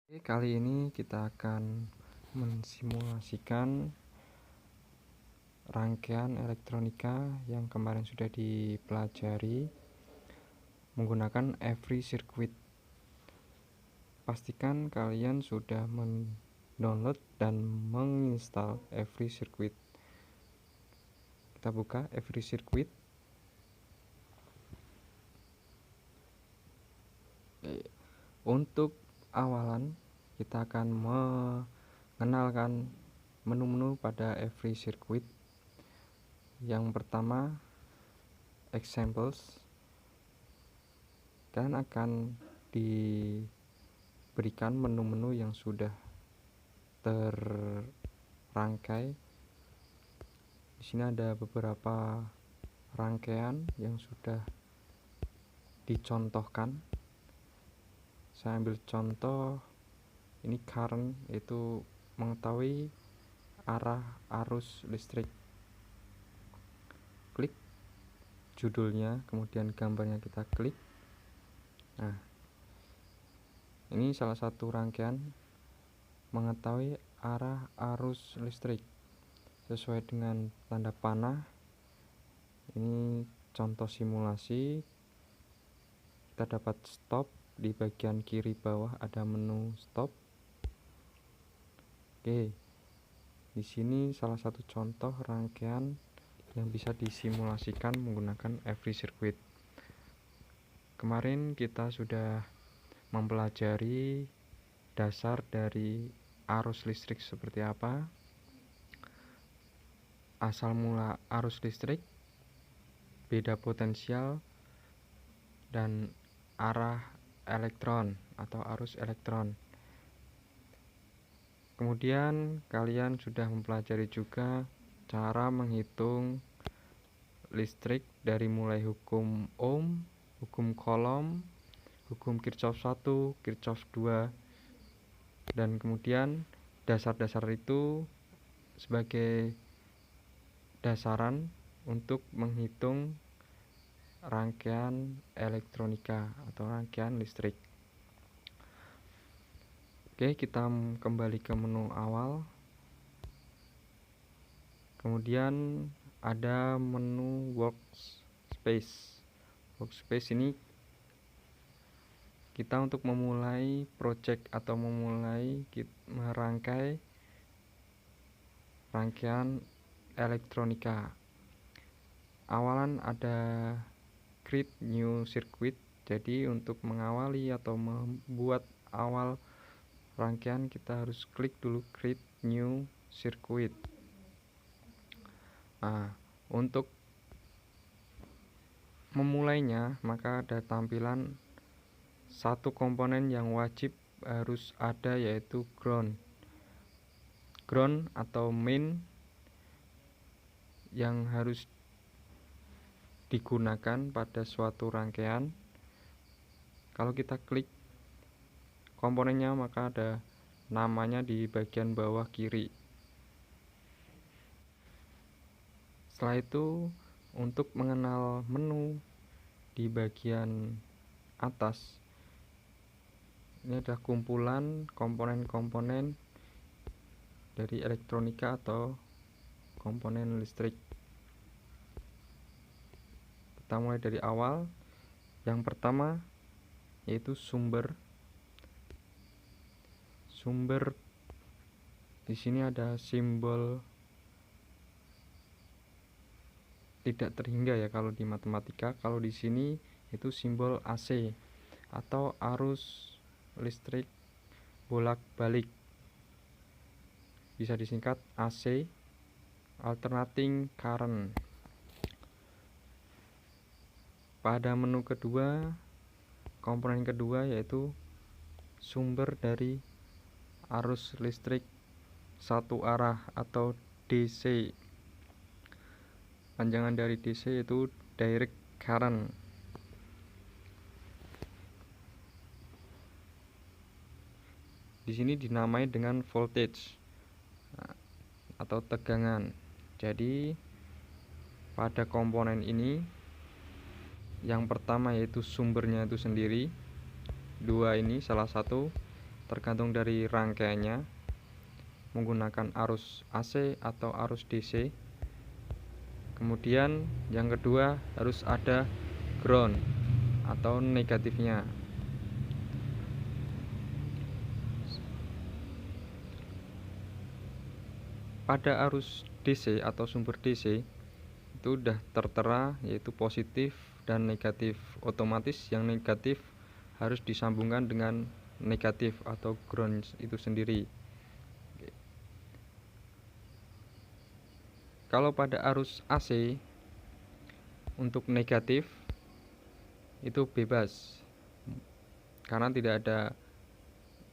Oke, kali ini kita akan mensimulasikan rangkaian elektronika yang kemarin sudah dipelajari menggunakan every circuit. Pastikan kalian sudah mendownload dan menginstal every circuit. Kita buka every circuit. Untuk awalan kita akan mengenalkan menu-menu pada every circuit. Yang pertama, examples. Kalian akan diberikan menu-menu yang sudah terrangkai. Di sini ada beberapa rangkaian yang sudah dicontohkan. Saya ambil contoh ini current, yaitu mengetahui arah arus listrik. Klik judulnya, kemudian gambarnya kita klik. Nah, ini salah satu rangkaian mengetahui arah arus listrik sesuai dengan tanda panah. Ini contoh simulasi. Kita dapat stop. Di bagian kiri bawah ada menu stop. Oke, di sini salah satu contoh rangkaian yang bisa disimulasikan menggunakan every circuit. Kemarin kita sudah mempelajari dasar dari arus listrik seperti apa, asal mula arus listrik, beda potensial, dan arah elektron atau arus elektron. Kemudian kalian sudah mempelajari juga cara menghitung listrik dari mulai hukum Ohm, hukum Coulomb, hukum Kirchhoff 1, Kirchhoff 2, dan kemudian dasar-dasar itu sebagai dasaran untuk menghitung rangkaian elektronika atau rangkaian listrik. Oke, kita kembali ke menu awal. Kemudian ada menu workspace. Workspace ini kita untuk memulai project atau memulai merangkai rangkaian elektronika. Awalan ada create new circuit. Jadi untuk mengawali atau membuat awal rangkaian kita harus klik dulu create new circuit. Nah, untuk memulainya maka ada tampilan satu komponen yang wajib harus ada, yaitu ground. Ground atau main yang harus digunakan pada suatu rangkaian. Kalau kita klik komponennya maka ada namanya di bagian bawah kiri. Setelah itu, untuk mengenal menu di bagian atas, ini adalah kumpulan komponen-komponen dari elektronika atau komponen listrik. Kita mulai dari awal. Yang pertama yaitu sumber. Sumber di sini ada simbol tidak terhingga ya kalau di matematika. Kalau di sini itu simbol AC atau arus listrik bolak-balik. Bisa disingkat AC, alternating current. Pada menu kedua, komponen kedua yaitu sumber dari arus listrik satu arah atau DC. Panjangan dari DC itu direct current. Di sini dinamai dengan voltage atau tegangan. Jadi pada komponen ini, yang pertama yaitu sumbernya itu sendiri, dua ini salah satu, tergantung dari rangkaiannya, menggunakan arus AC atau arus DC. Kemudian yang kedua harus ada ground atau negatifnya. Pada arus DC atau sumber DC itu udah tertera yaitu positif dan negatif. Otomatis yang negatif harus disambungkan dengan negatif atau ground itu sendiri. Kalau pada arus AC untuk negatif itu bebas karena tidak ada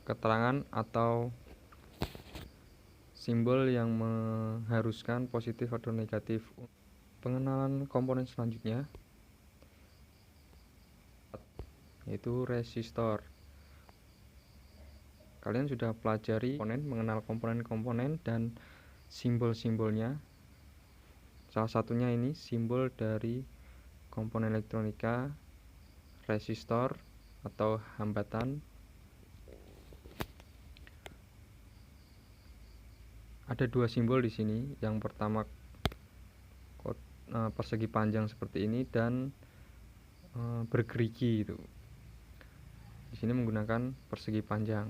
keterangan atau simbol yang mengharuskan positif atau negatif. Pengenalan komponen selanjutnya yaitu resistor. Kalian sudah pelajari mengenal komponen-komponen dan simbol-simbolnya. Salah satunya ini simbol dari komponen elektronika, resistor atau hambatan. Ada dua simbol di sini. Yang pertama persegi panjang seperti ini dan bergerigi itu. Di sini menggunakan persegi panjang.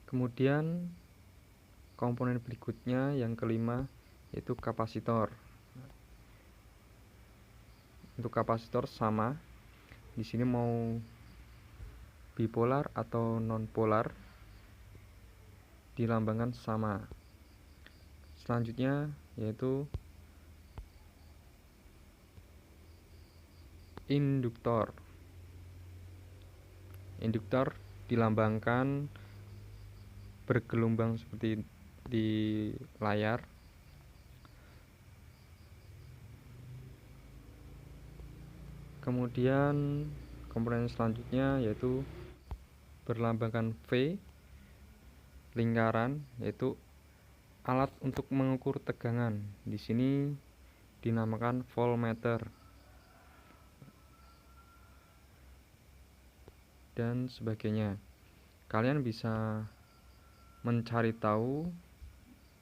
Kemudian komponen berikutnya yang kelima yaitu kapasitor. Untuk kapasitor sama. Di sini mau bipolar atau nonpolar dilambangkan sama. Selanjutnya yaitu induktor. Induktor dilambangkan bergelombang seperti di layar. Kemudian komponen selanjutnya yaitu berlambangkan V, lingkaran, yaitu alat untuk mengukur tegangan. Di sini dinamakan voltmeter dan sebagainya. Kalian bisa mencari tahu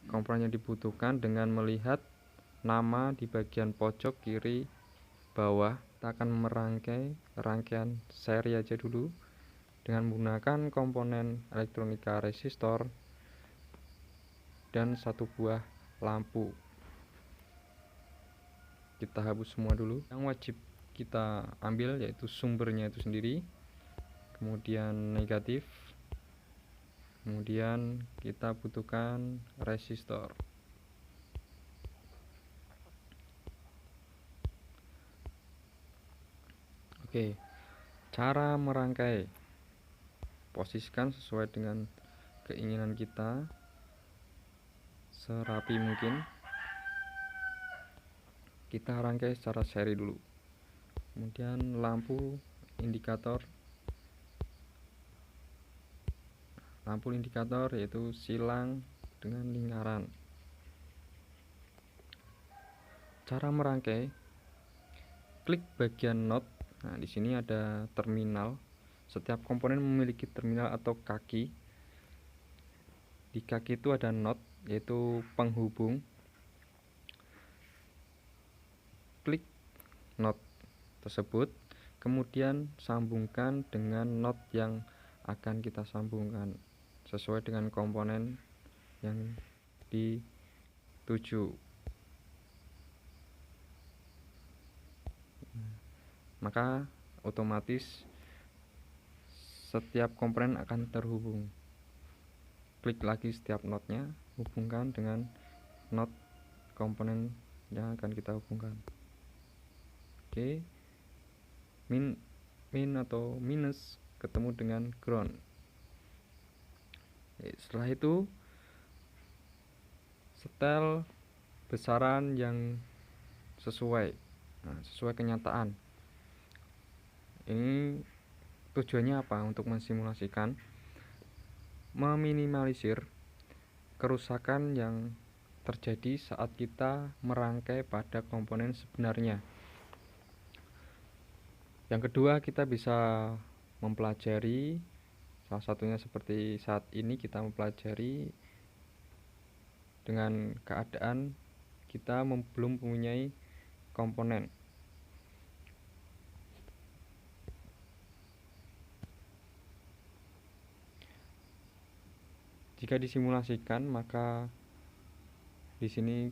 komponen yang dibutuhkan dengan melihat nama di bagian pojok kiri bawah. Kita akan merangkai rangkaian seri aja dulu dengan menggunakan komponen elektronika resistor dan satu buah lampu. Kita hapus semua dulu. Yang wajib kita ambil yaitu sumbernya itu sendiri, kemudian negatif, kemudian kita butuhkan resistor. Oke, cara merangkai, posisikan sesuai dengan keinginan kita serapi mungkin. Kita rangkai secara seri dulu. Kemudian lampu indikator yaitu silang dengan lingkaran. Cara merangkai, klik bagian not. Nah, di sini ada terminal. Setiap komponen memiliki terminal atau kaki. Di kaki itu ada not, yaitu penghubung. Klik not tersebut, kemudian sambungkan dengan not yang akan kita sambungkan sesuai dengan komponen yang dituju. Maka otomatis setiap komponen akan terhubung. Klik lagi setiap notnya, hubungkan dengan not komponen yang akan kita hubungkan. Oke, min atau minus ketemu dengan ground. Setelah itu setel besaran yang sesuai, sesuai kenyataan. Ini tujuannya apa? Untuk mensimulasikan, meminimalisir kerusakan yang terjadi saat kita merangkai pada komponen sebenarnya. Yang kedua, kita bisa mempelajari, salah satunya seperti saat ini kita mempelajari dengan keadaan kita belum mempunyai komponen. Jika disimulasikan, maka di sini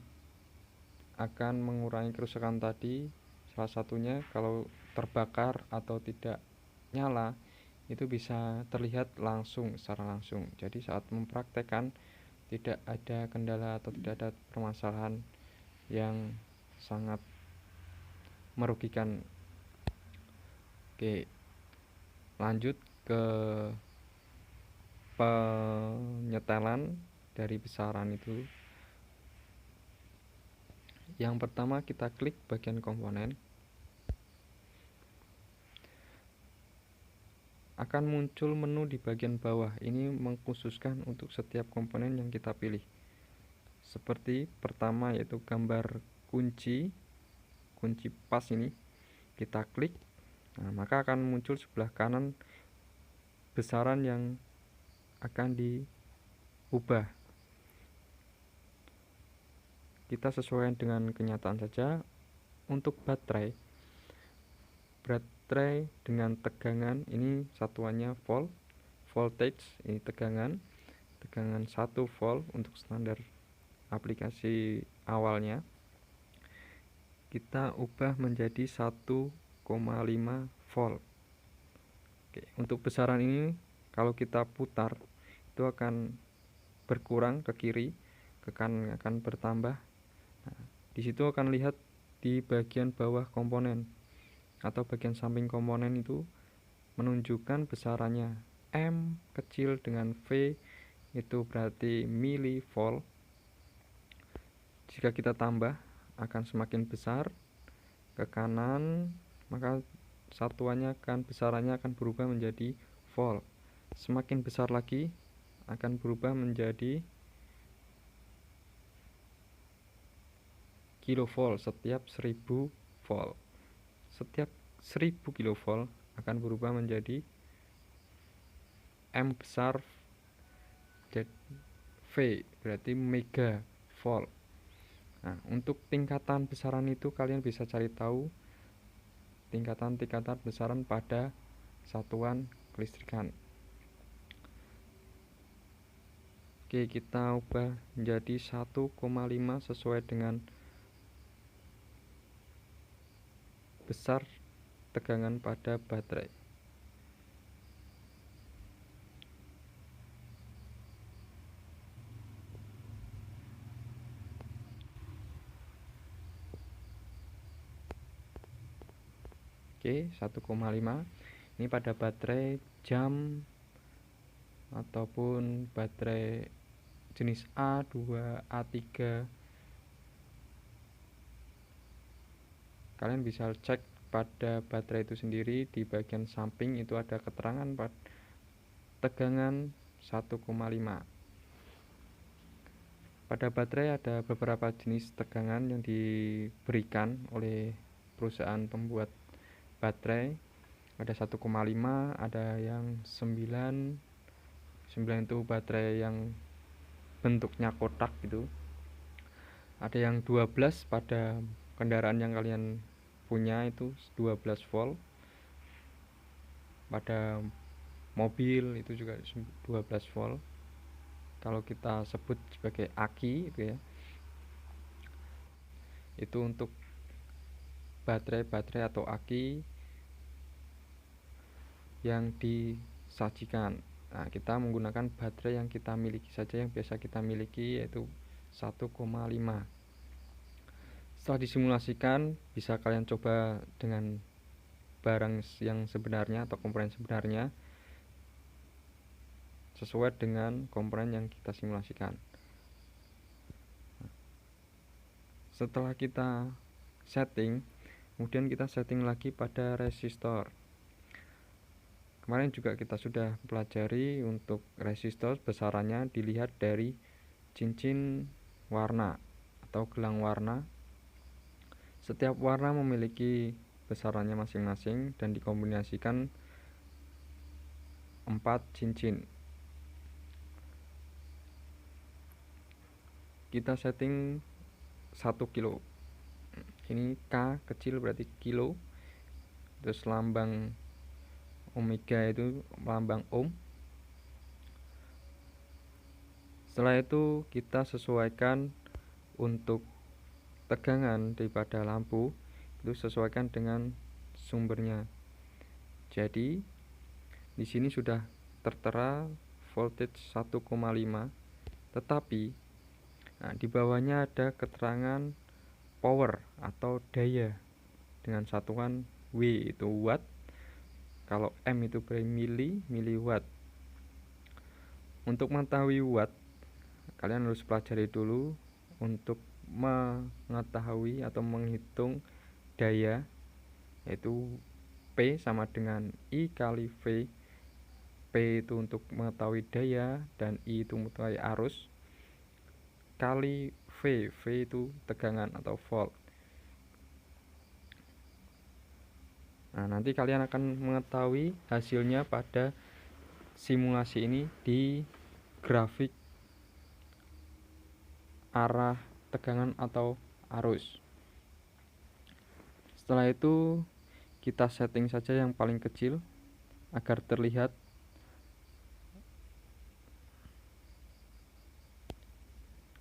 akan mengurangi kerusakan tadi. Salah satunya kalau terbakar atau tidak nyala, itu bisa terlihat secara langsung. Jadi saat mempraktekkan tidak ada kendala atau tidak ada permasalahan yang sangat merugikan. Oke, lanjut ke penyetelan dari besaran itu. Yang pertama, kita klik bagian komponen. Akan muncul menu di bagian bawah. Ini mengkhususkan untuk setiap komponen yang kita pilih. Seperti pertama, yaitu gambar kunci pas ini. Kita klik, nah, maka akan muncul sebelah kanan besaran yang akan diubah. Kita sesuaikan dengan kenyataan saja. Untuk baterai dengan tegangan, ini satuannya volt, voltage, ini tegangan 1 volt untuk standar aplikasi awalnya. Kita ubah menjadi 1,5 volt. Oke, untuk besaran ini kalau kita putar itu akan berkurang ke kiri, ke kanan akan bertambah. Nah, di situ akan lihat di bagian bawah komponen atau bagian samping komponen itu menunjukkan besarannya. M kecil dengan V itu berarti milivolt. Jika kita tambah akan semakin besar ke kanan, maka besarannya akan berubah menjadi volt. Semakin besar lagi akan berubah menjadi kilovolt setiap 1000 volt. Setiap 1000 kilovolt akan berubah menjadi M besar V berarti megavolt. Nah, untuk tingkatan besaran itu kalian bisa cari tahu tingkatan besaran pada satuan kelistrikan. Oke, kita ubah menjadi 1,5 sesuai dengan besar tegangan pada baterai. Oke, 1,5 ini pada baterai jam ataupun baterai jenis A2, A3. Kalian bisa cek pada baterai itu sendiri, di bagian samping itu ada keterangan pada tegangan 1,5. Pada baterai ada beberapa jenis tegangan yang diberikan oleh perusahaan pembuat baterai. Ada 1,5, ada yang 9 itu baterai yang bentuknya kotak gitu. Ada yang 12 pada kendaraan yang kalian punya itu 12 volt. Pada mobil itu juga 12 volt. Kalau kita sebut sebagai aki itu ya. Itu untuk baterai atau aki yang disajikan. Nah, kita menggunakan baterai yang kita miliki saja, yang biasa kita miliki, yaitu 1,5. Setelah disimulasikan, bisa kalian coba dengan barang yang sebenarnya atau komponen sebenarnya sesuai dengan komponen yang kita simulasikan. Setelah kita setting, kemudian kita setting lagi pada resistor. Kemarin juga kita sudah pelajari untuk resistor besarannya dilihat dari cincin warna atau gelang warna. Setiap warna memiliki besarannya masing-masing dan dikombinasikan 4 cincin. Kita setting 1 kilo. Ini K kecil berarti kilo. Terus lambang omega itu lambang ohm. Setelah itu kita sesuaikan untuk tegangan daripada lampu, itu sesuaikan dengan sumbernya. Jadi di sini sudah tertera voltage 1,5, tetapi di bawahnya ada keterangan power atau daya dengan satuan W itu watt, kalau M itu miliwatt. Untuk mengetahui watt, kalian harus pelajari dulu untuk mengetahui atau menghitung daya, yaitu P sama dengan I kali V. P itu untuk mengetahui daya dan I itu mengetahui arus, kali V. V itu tegangan atau volt. Nah, nanti kalian akan mengetahui hasilnya pada simulasi ini di grafik arah tegangan atau arus. Setelah itu kita setting saja yang paling kecil agar terlihat.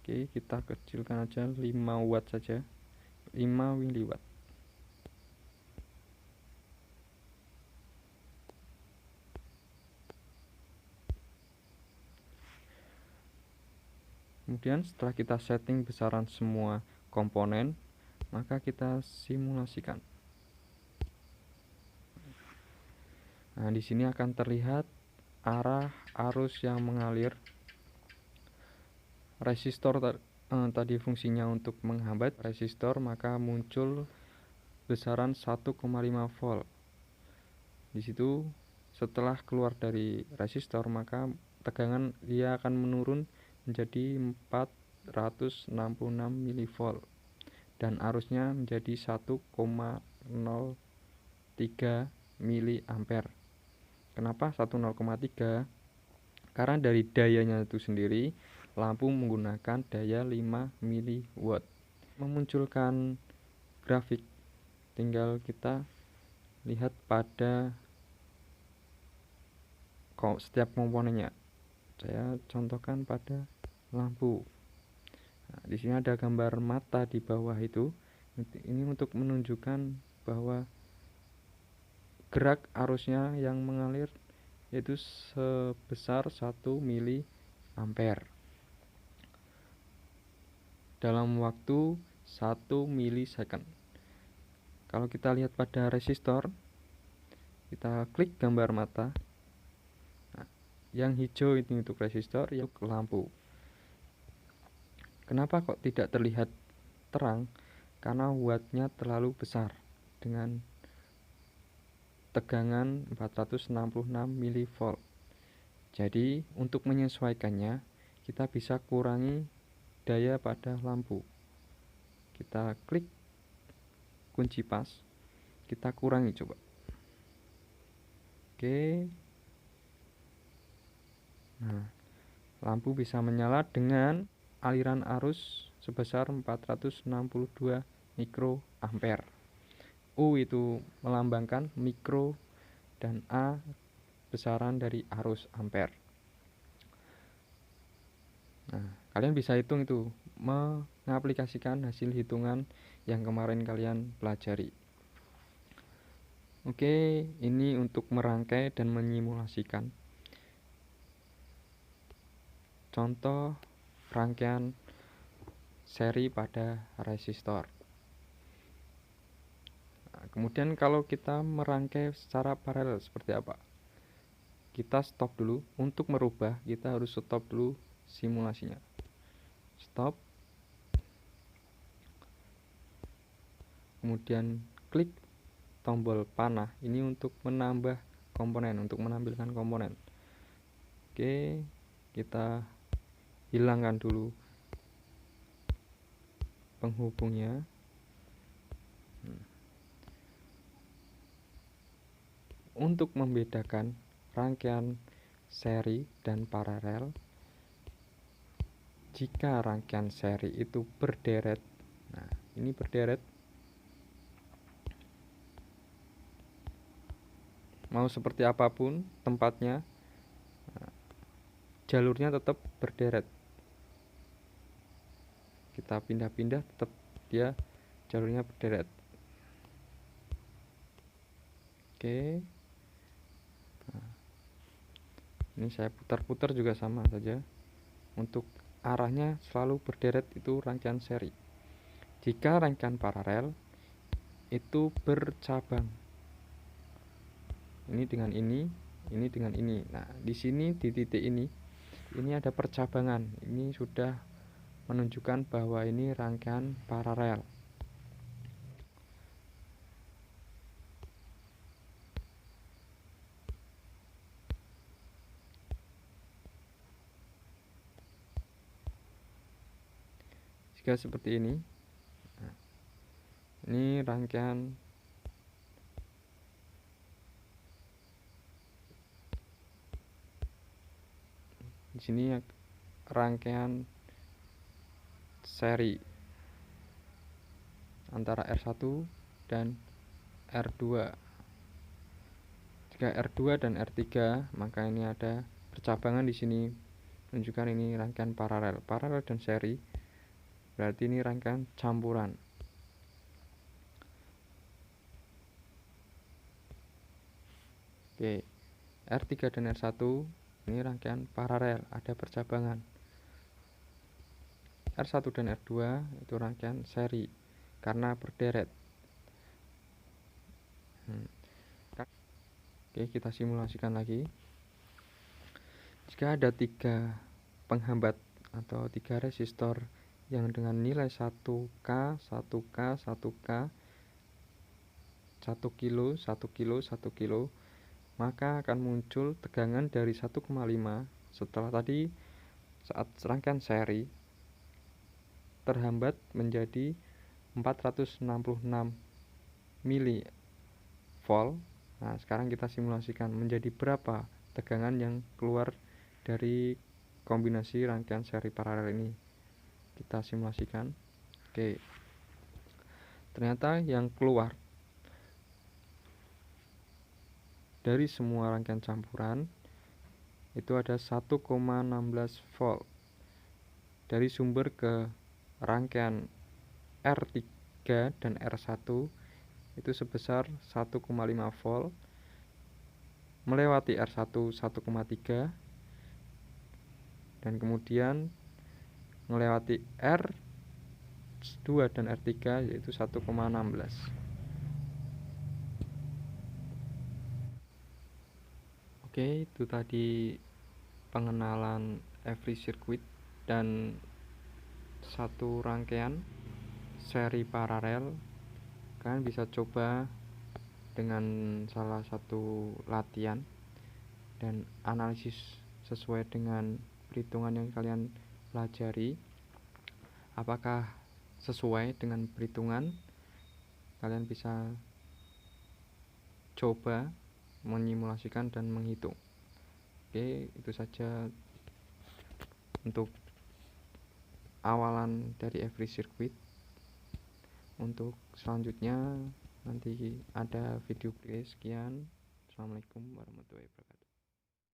Oke, kita kecilkan aja 5 watt saja, 5 miliwatt. Kemudian setelah kita setting besaran semua komponen, maka kita simulasikan. Nah, di sini akan terlihat arah arus yang mengalir. Resistor tadi fungsinya untuk menghambat resistor, maka muncul besaran 1,5 volt. Di situ setelah keluar dari resistor, maka tegangan dia akan menurun menjadi 466 mV dan arusnya menjadi 1,03 mA. Kenapa 1,03? Karena dari dayanya itu sendiri lampu menggunakan daya 5 mW. Memunculkan grafik, tinggal kita lihat pada setiap komponennya. Saya contohkan pada lampu. Nah, di sini ada gambar mata di bawah itu. Ini untuk menunjukkan bahwa gerak arusnya yang mengalir yaitu sebesar 1 mA dalam waktu 1 milisecond. Kalau kita lihat pada resistor, kita klik gambar mata. Nah, yang hijau itu untuk resistor, yang untuk lampu. Kenapa kok tidak terlihat terang? Karena wattnya terlalu besar dengan tegangan 466 mV. Jadi untuk menyesuaikannya, kita bisa kurangi daya pada lampu. Kita klik kunci pas, kita kurangi coba. Oke. Nah, lampu bisa menyala dengan aliran arus sebesar 462 mikroampere. U itu melambangkan mikro dan A besaran dari arus ampere. Nah, kalian bisa hitung itu, mengaplikasikan hasil hitungan yang kemarin kalian pelajari. Oke, ini untuk merangkai dan menyimulasikan contoh rangkaian seri pada resistor. Nah, kemudian kalau kita merangkai secara paralel seperti apa? Kita stop dulu. Untuk merubah, kita harus stop dulu simulasinya. Stop. Kemudian klik tombol panah. Ini untuk menambah komponen, untuk menampilkan komponen. Oke, kita hilangkan dulu penghubungnya. untuk membedakan rangkaian seri dan paralel, jika rangkaian seri itu berderet, nah ini berderet, mau seperti apapun tempatnya, jalurnya tetap berderet. Kita pindah-pindah tetap dia jalurnya berderet. Oke. Nah, ini saya putar-putar juga sama saja. Untuk arahnya selalu berderet itu rangkaian seri. Jika rangkaian paralel itu bercabang. Ini dengan ini dengan ini. Nah, di sini di titik ini ada percabangan. Ini sudah menunjukkan bahwa ini rangkaian paralel. Jika seperti ini, nah, ini rangkaian di sini rangkaian seri antara R1 dan R2. Jika R2 dan R3, maka ini ada percabangan di sini menunjukkan ini rangkaian paralel. Paralel dan seri berarti ini rangkaian campuran. Oke, R3 dan R1 ini rangkaian paralel, ada percabangan. R1 dan R2 itu rangkaian seri karena berderet. Oke, kita simulasikan lagi. Jika ada 3 penghambat atau 3 resistor yang dengan nilai 1K, 1K, 1K, 1 kilo, 1 kilo, 1 kilo, maka akan muncul tegangan dari 1,5 setelah tadi saat rangkaian seri terhambat menjadi 466 mV. Nah, sekarang kita simulasikan menjadi berapa tegangan yang keluar dari kombinasi rangkaian seri paralel ini. Kita simulasikan. Oke. Ternyata yang keluar dari semua rangkaian campuran itu ada 1,16 volt. Dari sumber ke rangkaian R3 dan R1 itu sebesar 1,5 volt, melewati R1 1,3, dan kemudian melewati R2 dan R3 yaitu 1,16. Oke, itu tadi pengenalan every circuit dan satu rangkaian seri paralel. Kalian bisa coba dengan salah satu latihan dan analisis sesuai dengan perhitungan yang kalian pelajari. Apakah sesuai dengan perhitungan? Kalian bisa coba menyimulasikan dan menghitung. Oke, itu saja untuk awalan dari every circuit. Untuk selanjutnya nanti ada video play. Sekian. Assalamualaikum warahmatullahi wabarakatuh.